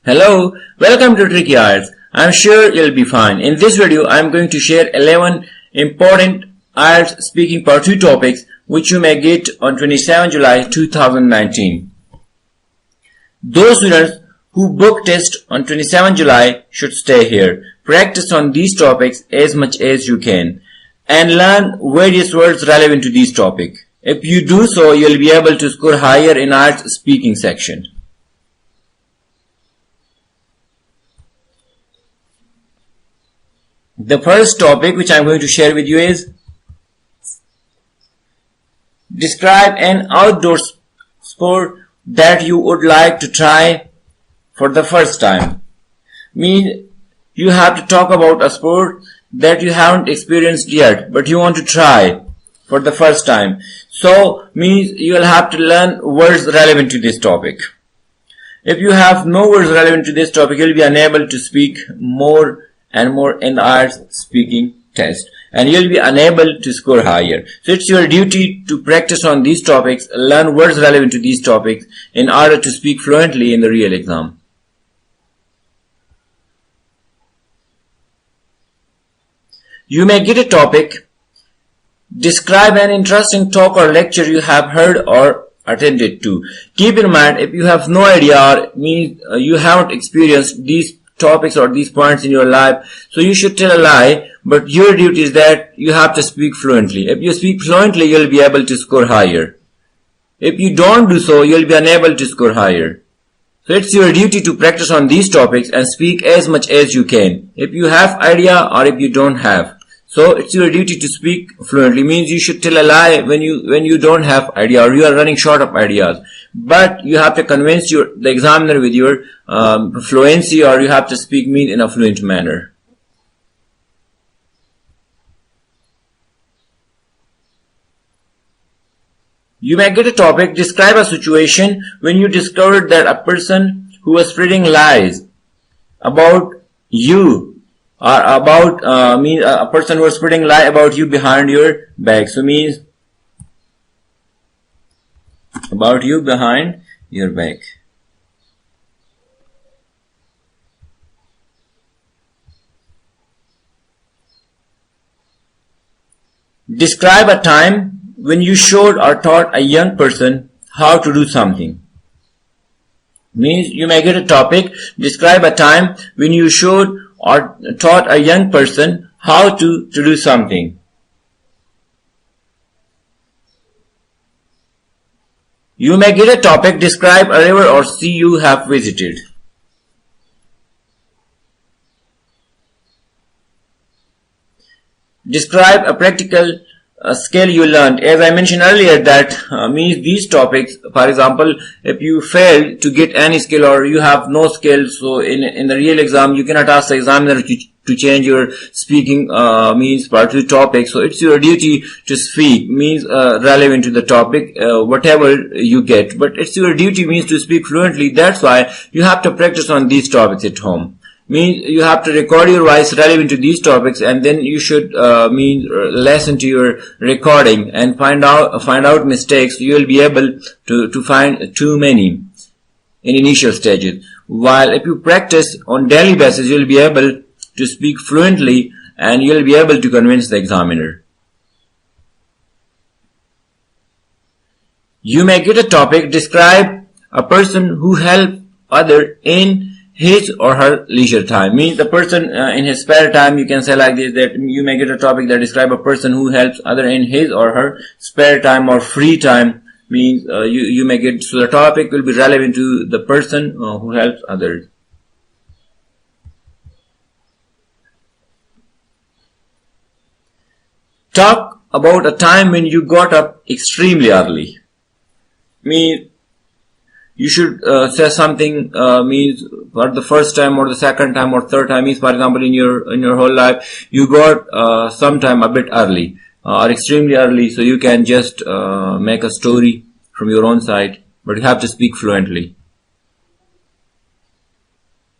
Hello, welcome to Tricky IELTS. I'm sure you'll be fine. In this video, I'm going to share 11 important IELTS speaking part 2 topics which you may get on 27 July 2019. Those students who book test on 27 July should stay here. Practice on these topics as much as you can and learn various words relevant to these topics. If you do so, you'll be able to score higher in IELTS speaking section. The first topic which I'm going to share with you is describe an outdoor sport that you would like to try for the first time. Means you have to talk about a sport that you haven't experienced yet but you want to try for the first time. So means you will have to learn words relevant to this topic. If you have no words relevant to this topic, you'll be unable to speak more and more in the IELTS speaking test, and you'll be unable to score higher. So it's your duty to practice on these topics, learn words relevant to these topics in order to speak fluently in the real exam. You may get a topic. Describe an interesting talk or lecture you have heard or attended to. Keep in mind, if you have no idea or means you haven't experienced these topics or these points in your life, so you should tell a lie, but your duty is that you have to speak fluently. If you speak fluently, you'll be able to score higher. If you don't do so, you'll be unable to score higher. So it's your duty to practice on these topics and speak as much as you can. If you have idea or if you don't have. So it's your duty to speak fluently. Means you should tell a lie when you don't have idea or you are running short of ideas. But you have to convince the examiner with your fluency, or you have to speak in a fluent manner. You may get a topic. Describe a situation when you discovered that a person who was spreading lies about you or about a person who was spreading lie about you behind your back. So means about you behind your back. Describe a time when you showed or taught a young person how to do something. Means you may get a topic. Describe a time when you showed or taught a young person how to do something. You may get a topic. Describe a river or sea you have visited. Describe a practical skill you learned. As I mentioned earlier, that means these topics, for example, if you fail to get any skill or you have no skill, so in the real exam you cannot ask the examiner to change your speaking means part 2 topic. So it's your duty to speak means relevant to the topic, whatever you get, but it's your duty means to speak fluently. That's why you have to practice on these topics at home. Means you have to record your voice relevant to these topics, and then you should listen to your recording and find out mistakes. You will be able to find too many in initial stages. While if you practice on daily basis, you will be able to speak fluently and you will be able to convince the examiner. You may get a topic. Describe a person who helps other in his or her leisure time. Means the person in his spare time, you can say like this, that you may get a topic that describe a person who helps other in his or her spare time or free time. Means you may get, so the topic will be relevant to the person who helps others. Talk about a time when you got up extremely early. Means you should say something means for the first time or the second time or third time. Means for example in your whole life you got sometime a bit early or extremely early, so you can just make a story from your own side, but you have to speak fluently.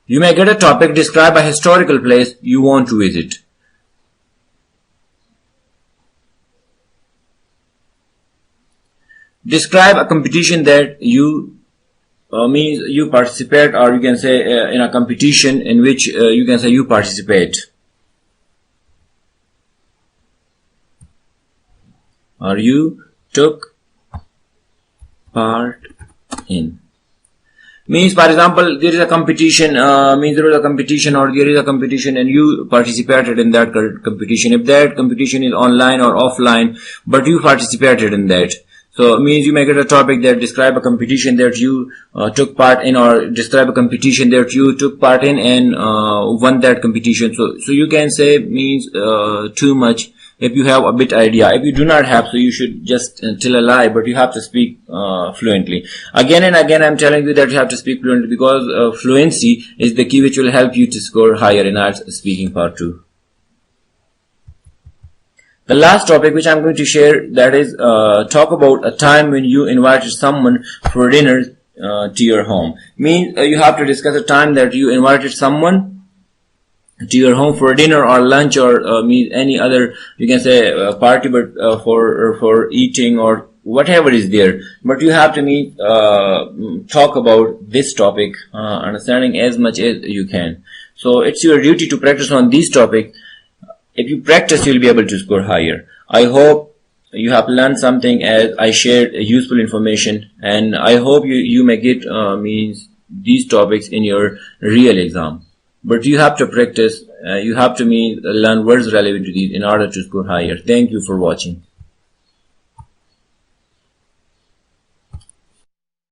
You may get a topic. Describe a historical place you want to visit. Describe a competition that you means you participate, or you can say in a competition in which you can say you participate, or you took part in. Means, for example, there is a competition, means there is a competition, or there is a competition and you participated in that competition. If that competition is online or offline, but you participated in that. So it means you make it a topic that describe a competition that you took part in, or describe a competition that you took part in and won that competition. So you can say means too much if you have a bit idea. If you do not have, so you should just tell a lie, but you have to speak fluently. Again and again I'm telling you that you have to speak fluently, because fluency is the key which will help you to score higher in IELTS speaking part 2. The last topic which I'm going to share, that is talk about a time when you invited someone for dinner to your home. Means you have to discuss a time that you invited someone to your home for dinner or lunch, or means any other, you can say party, but for eating or whatever is there. But you have to talk about this topic, understanding as much as you can. So it's your duty to practice on this topic. If you practice, you'll be able to score higher. I hope you have learned something as I shared useful information, and I hope you may get means these topics in your real exam. But you have to practice, you have to learn words relevant to these in order to score higher. Thank you for watching.